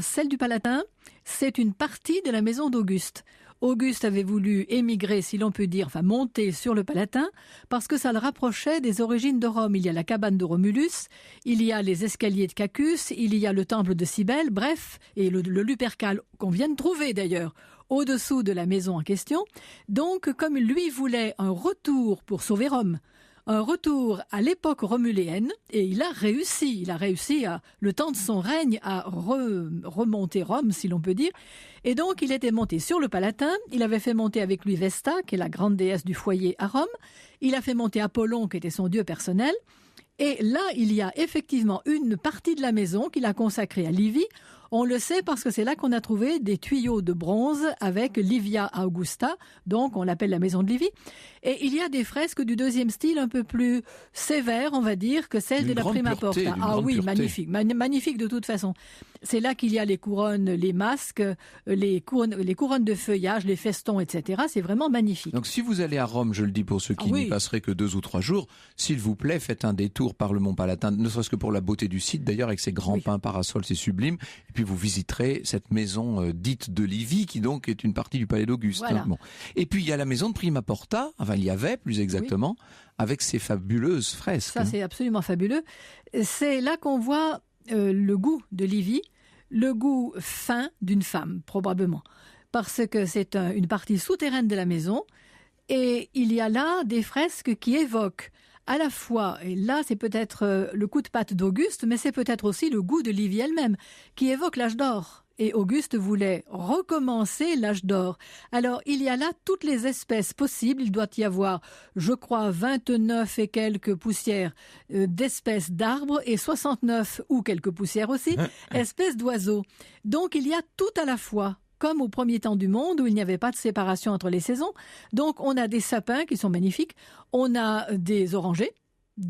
Celle du Palatin, c'est une partie de la maison d'Auguste. Auguste avait voulu émigrer, si l'on peut dire, monter sur le Palatin, parce que ça le rapprochait des origines de Rome. Il y a la cabane de Romulus, il y a les escaliers de Cacus, il y a le temple de Cybèle, bref, et le Lupercal, qu'on vient de trouver d'ailleurs, au-dessous de la maison en question. Donc, comme lui voulait un retour pour sauver Rome, un retour à l'époque romuléenne, et il a réussi le temps de son règne à remonter Rome, si l'on peut dire. Et donc, il était monté sur le Palatin, il avait fait monter avec lui Vesta, qui est la grande déesse du foyer à Rome, il a fait monter Apollon, qui était son dieu personnel, et là, il y a effectivement une partie de la maison qu'il a consacrée à Livy. On le sait parce que c'est là qu'on a trouvé des tuyaux de bronze avec Livia Augusta, donc on l'appelle la maison de Livy. Et il y a des fresques du deuxième style un peu plus sévères, on va dire, que celle de la Prima Porta. Ah oui, magnifique, magnifique de toute façon. C'est là qu'il y a les couronnes, les masques, les couronnes de feuillage, les festons, etc. C'est vraiment magnifique. Donc si vous allez à Rome, je le dis pour ceux qui n'y passeraient que 2 ou 3 jours, s'il vous plaît, faites un détour par le Mont Palatin, ne serait-ce que pour la beauté du site, d'ailleurs, avec ses grands pins parasols, c'est sublime. Et puis vous visiterez cette maison dite de Livy, qui donc est une partie du palais d'Auguste. Voilà. Bon. Et puis il y a la maison de Prima Porta, enfin il y avait plus exactement, avec ses fabuleuses fresques. Ça c'est absolument fabuleux. C'est là qu'on voit le goût de Livy, le goût fin d'une femme, probablement. Parce que c'est une partie souterraine de la maison, et il y a là des fresques qui évoquent à la fois, et là c'est peut-être le coup de patte d'Auguste, mais c'est peut-être aussi le goût de Livy elle-même, qui évoque l'âge d'or. Et Auguste voulait recommencer l'âge d'or. Alors, il y a là toutes les espèces possibles. Il doit y avoir, je crois, 29 et quelques poussières d'espèces d'arbres et 69, ou quelques poussières aussi, espèces d'oiseaux. Donc, il y a tout à la fois, comme au premier temps du monde où il n'y avait pas de séparation entre les saisons. Donc, on a des sapins qui sont magnifiques, on a des orangers,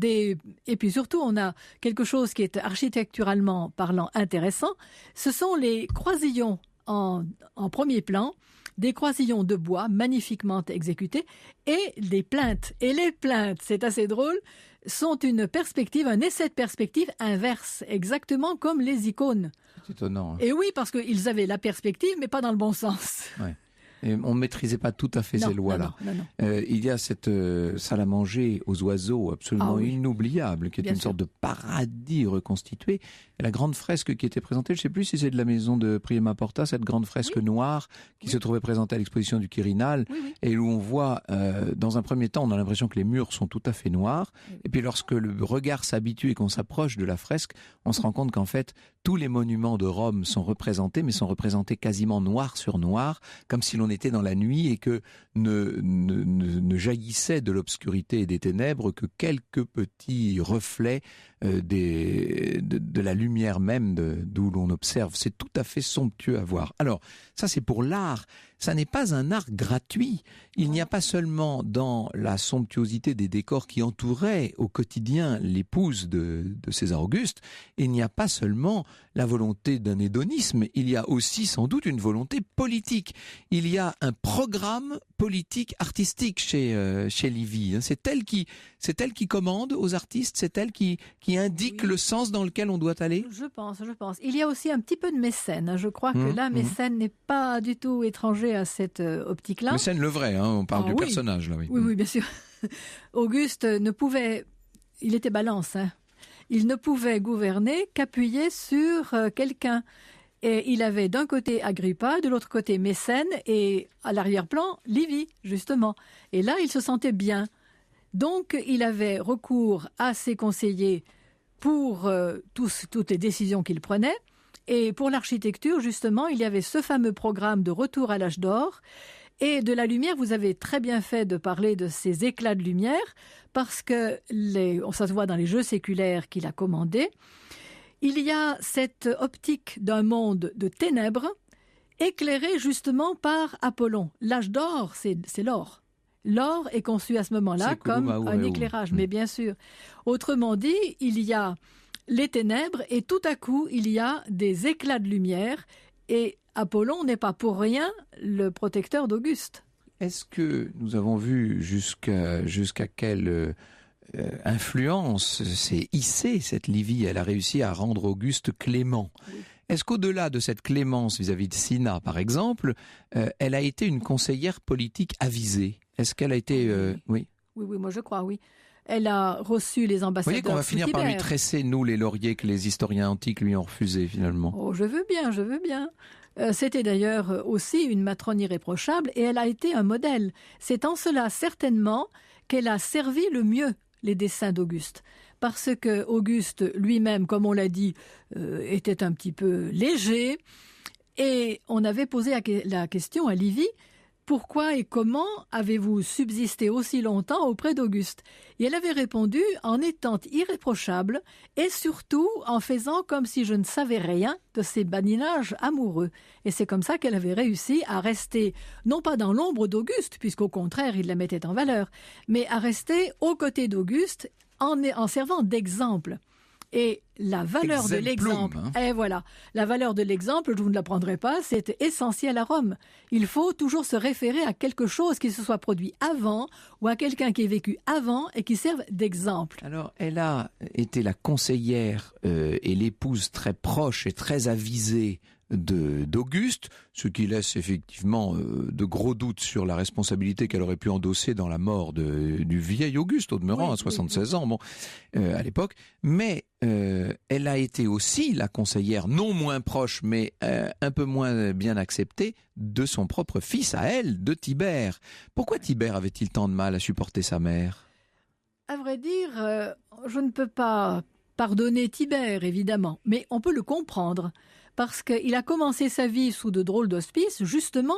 et puis surtout, on a quelque chose qui est architecturalement parlant intéressant. Ce sont les croisillons en premier plan, des croisillons de bois magnifiquement exécutés, et des plinthes. Et les plinthes, c'est assez drôle, sont une perspective, un essai de perspective inverse, exactement comme les icônes. C'est étonnant. Hein. Et oui, parce qu'ils avaient la perspective, mais pas dans le bon sens. Ouais. Et on ne maîtrisait pas tout à fait ces lois-là. Non. Il y a cette salle à manger aux oiseaux absolument inoubliable, qui est une sorte de paradis reconstitué. Et la grande fresque qui était présentée, je ne sais plus si c'est de la maison de Prima Porta, cette grande fresque noire qui se trouvait présentée à l'exposition du Quirinal, et où on voit, dans un premier temps, on a l'impression que les murs sont tout à fait noirs, et puis lorsque le regard s'habitue et qu'on s'approche de la fresque, on se rend compte qu'en fait, tous les monuments de Rome sont représentés, mais sont représentés quasiment noir sur noir, comme si l'on était dans la nuit et que ne jaillissait de l'obscurité et des ténèbres que quelques petits reflets de la lumière même d'où l'on observe. C'est tout à fait somptueux à voir. Alors, ça c'est pour l'art. Ça n'est pas un art gratuit. Il n'y a pas seulement dans la somptuosité des décors qui entouraient au quotidien l'épouse de César Auguste, il n'y a pas seulement la volonté d'un hédonisme, il y a aussi sans doute une volonté politique. Il y a un programme politique artistique chez Livy. C'est elle qui commande aux artistes, c'est elle qui indique le sens dans lequel on doit aller. Je pense. Il y a aussi un petit peu de Mécène. Je crois que là, Mécène n'est pas du tout étranger à cette optique-là. Mécène le vrai, on parle du personnage là. Oui, bien sûr. Auguste il était balance, il ne pouvait gouverner qu'appuyé sur quelqu'un. Et il avait d'un côté Agrippa, de l'autre côté Mécène, et à l'arrière-plan, Livie, justement. Et là, il se sentait bien. Donc, il avait recours à ses conseillers pour toutes les décisions qu'il prenait. Et pour l'architecture, justement, il y avait ce fameux programme de retour à l'âge d'or. Et de la lumière, vous avez très bien fait de parler de ces éclats de lumière, parce que ça se voit dans les jeux séculaires qu'il a commandés. Il y a cette optique d'un monde de ténèbres, éclairé justement par Apollon. L'âge d'or, c'est l'or. L'or est conçu à ce moment-là comme un éclairage, mais bien sûr. Autrement dit, il y a les ténèbres et tout à coup, il y a des éclats de lumière. Et Apollon n'est pas pour rien le protecteur d'Auguste. Est-ce que nous avons vu jusqu'à quelle influence s'est hissée cette Livie? Elle a réussi à rendre Auguste clément. Oui. Est-ce qu'au-delà de cette clémence vis-à-vis de Cinna, par exemple, elle a été une conseillère politique avisée? Est-ce qu'elle a été... Oui, moi je crois, oui. Elle a reçu les ambassadeurs. Vous voyez qu'on va finir par lui tresser, nous, les lauriers que les historiens antiques lui ont refusés, finalement. Oh, je veux bien. C'était d'ailleurs aussi une matrone irréprochable et elle a été un modèle. C'est en cela, certainement, qu'elle a servi le mieux les desseins d'Auguste. Parce que Auguste lui-même, comme on l'a dit, était un petit peu léger. Et on avait posé la question à Livie: pourquoi et comment avez-vous subsisté aussi longtemps auprès d'Auguste? Et elle avait répondu en étant irréprochable et surtout en faisant comme si je ne savais rien de ses badinages amoureux. Et c'est comme ça qu'elle avait réussi à rester, non pas dans l'ombre d'Auguste, puisqu'au contraire il la mettait en valeur, mais à rester aux côtés d'Auguste en servant d'exemple. Et la valeur de l'exemple, la valeur de l'exemple, je vous ne l'apprendrai pas, c'est essentiel à Rome. Il faut toujours se référer à quelque chose qui se soit produit avant ou à quelqu'un qui ait vécu avant et qui serve d'exemple. Alors, elle a été la conseillère et l'épouse très proche et très avisée d'Auguste, ce qui laisse effectivement de gros doutes sur la responsabilité qu'elle aurait pu endosser dans la mort du vieil Auguste, au demeurant, à 76 ans, à l'époque. Mais elle a été aussi la conseillère, non moins proche, mais un peu moins bien acceptée, de son propre fils à elle, de Tibère. Pourquoi Tibère avait-il tant de mal à supporter sa mère? À vrai dire, je ne peux pas pardonner Tibère, évidemment, mais on peut le comprendre. Parce qu'il a commencé sa vie sous de drôles d'auspices, justement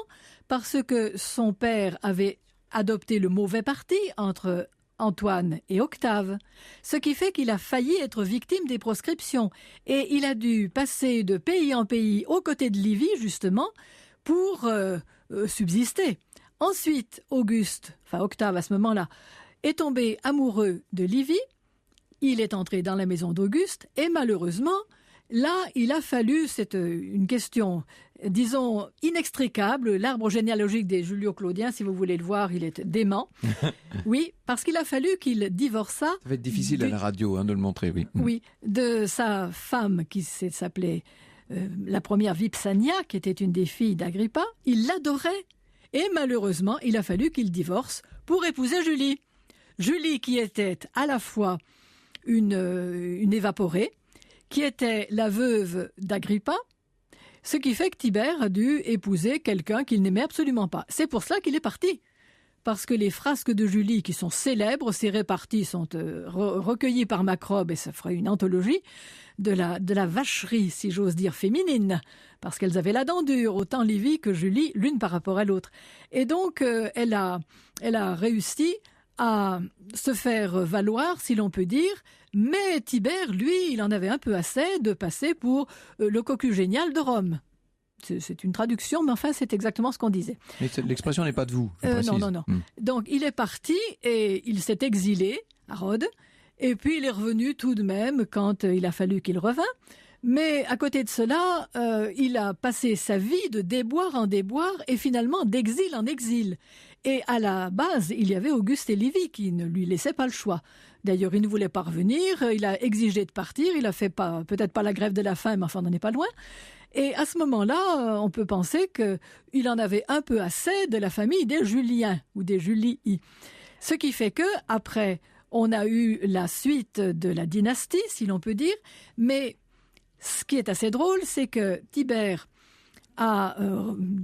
parce que son père avait adopté le mauvais parti entre Antoine et Octave, ce qui fait qu'il a failli être victime des proscriptions, et il a dû passer de pays en pays aux côtés de Livie, justement, pour subsister. Ensuite, Octave à ce moment-là, est tombé amoureux de Livie, il est entré dans la maison d'Auguste, et malheureusement, là, il a fallu, c'est une question, disons, inextricable, l'arbre généalogique des Julio-Claudiens, si vous voulez le voir, il est dément. Oui, parce qu'il a fallu qu'il divorça. Ça va être difficile à la radio de le montrer, oui. Oui, de sa femme qui s'appelait la première Vipsania, qui était une des filles d'Agrippa. Il l'adorait. Et malheureusement, il a fallu qu'il divorce pour épouser Julie. Julie qui était à la fois une évaporée, qui était la veuve d'Agrippa, ce qui fait que Tibère a dû épouser quelqu'un qu'il n'aimait absolument pas. C'est pour cela qu'il est parti, parce que les frasques de Julie, qui sont célèbres, ces réparties sont recueillies par Macrobe, et ça ferait une anthologie de la vacherie, si j'ose dire, féminine, parce qu'elles avaient la dent dure, autant Livie que Julie, l'une par rapport à l'autre. Et donc, elle a réussi à se faire valoir, si l'on peut dire, mais Tibère, lui, il en avait un peu assez de passer pour le cocu génial de Rome. C'est une traduction, mais enfin, c'est exactement ce qu'on disait. Mais l'expression n'est pas de vous, je précise. Non. Donc, il est parti et il s'est exilé à Rhodes, et puis il est revenu tout de même quand il a fallu qu'il revint. Mais à côté de cela, il a passé sa vie de déboire en déboire et finalement d'exil en exil. Et à la base, il y avait Auguste et Livie qui ne lui laissaient pas le choix. D'ailleurs, il ne voulait pas revenir, il a exigé de partir, il a fait peut-être pas la grève de la faim, mais enfin, on n'en est pas loin. Et à ce moment-là, on peut penser qu'il en avait un peu assez de la famille des Juliens ou des Julii. Ce qui fait que après, on a eu la suite de la dynastie, si l'on peut dire, mais Ce qui est assez drôle, c'est que Tibère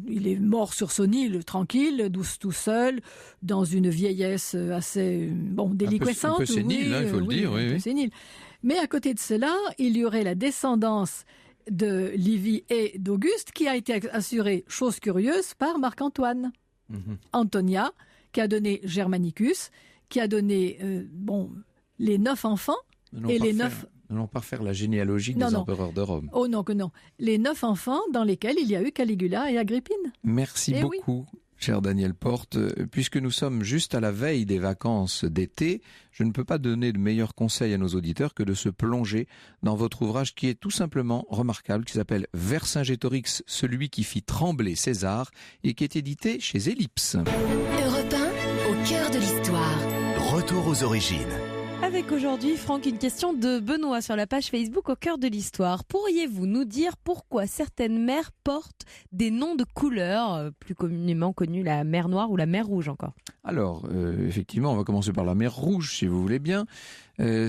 il est mort sur son île, tranquille, tout seul, dans une vieillesse assez déliquescente. Un peu sénile, il faut le dire. Un peu sénile. Mais à côté de cela, il y aurait la descendance de Livie et d'Auguste qui a été assurée, chose curieuse, par Marc-Antoine. Antonia, qui a donné Germanicus, qui a donné les 9 enfants. N'allons pas faire la généalogie des empereurs de Rome. Oh non, que non. Les 9 enfants dans lesquels il y a eu Caligula et Agrippine. Merci beaucoup, cher Daniel Porte. Puisque nous sommes juste à la veille des vacances d'été, je ne peux pas donner de meilleurs conseils à nos auditeurs que de se plonger dans votre ouvrage qui est tout simplement remarquable, qui s'appelle Vercingétorix, celui qui fit trembler César, et qui est édité chez Ellipse. Europe 1, au cœur de l'histoire. Retour aux origines. Avec aujourd'hui, Franck, une question de Benoît sur la page Facebook Au cœur de l'histoire. Pourriez-vous nous dire pourquoi certaines mers portent des noms de couleurs, plus communément connues la mer Noire ou la mer Rouge encore ? Alors, effectivement, on va commencer par la mer Rouge, si vous voulez bien.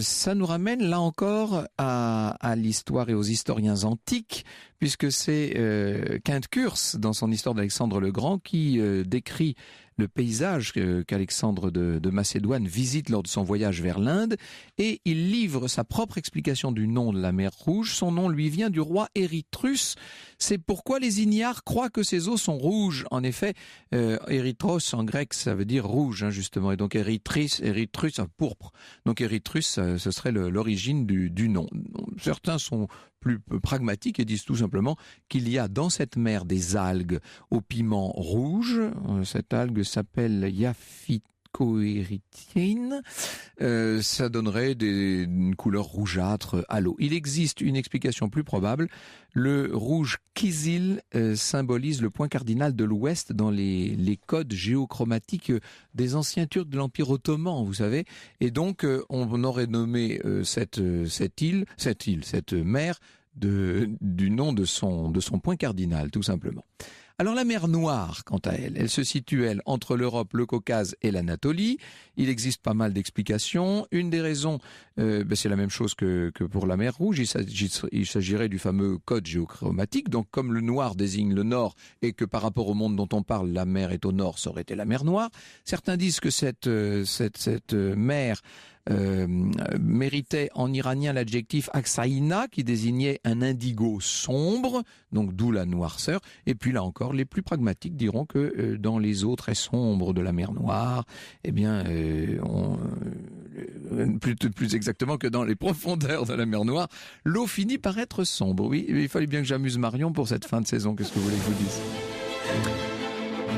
Ça nous ramène là encore à l'histoire et aux historiens antiques, puisque c'est Quinte Curse, dans son histoire d'Alexandre le Grand, qui décrit le paysage qu'Alexandre de Macédoine visite lors de son voyage vers l'Inde, et il livre sa propre explication du nom de la mer Rouge. Son nom lui vient du roi Érythrus. C'est pourquoi les Ignares croient que ses eaux sont rouges. En effet, Érythros en grec, ça veut dire rouge, justement, et donc Érythrus, pourpre. Donc Érythrus, ce serait l'origine du nom. Certains sont plus pragmatiques et disent tout simplement qu'il y a dans cette mer des algues au piment rouge. Cette algue s'appelle Yaphytcoerythine. Ça donnerait une couleur rougeâtre à l'eau. Il existe une explication plus probable. Le rouge Kizil symbolise le point cardinal de l'Ouest dans les codes géochromatiques des anciens Turcs de l'Empire ottoman, vous savez. Et donc, on aurait nommé cette mer du nom de son point cardinal, tout simplement. Alors la mer Noire, quant à elle se situe, entre l'Europe, le Caucase et l'Anatolie. Il existe pas mal d'explications. Une des raisons, c'est la même chose que pour la mer Rouge. Il s'agirait du fameux code géochromatique. Donc comme le noir désigne le nord et que par rapport au monde dont on parle, la mer est au nord, ça aurait été la mer Noire. Certains disent que cette mer méritait en iranien l'adjectif aksaïna, qui désignait un indigo sombre, donc d'où la noirceur. Et puis là encore, les plus pragmatiques diront que dans les eaux très sombres de la mer Noire, plus exactement que dans les profondeurs de la mer Noire, l'eau finit par être sombre. Oui, il fallait bien que j'amuse Marion pour cette fin de saison. Qu'est-ce que vous voulez que je vous dise ?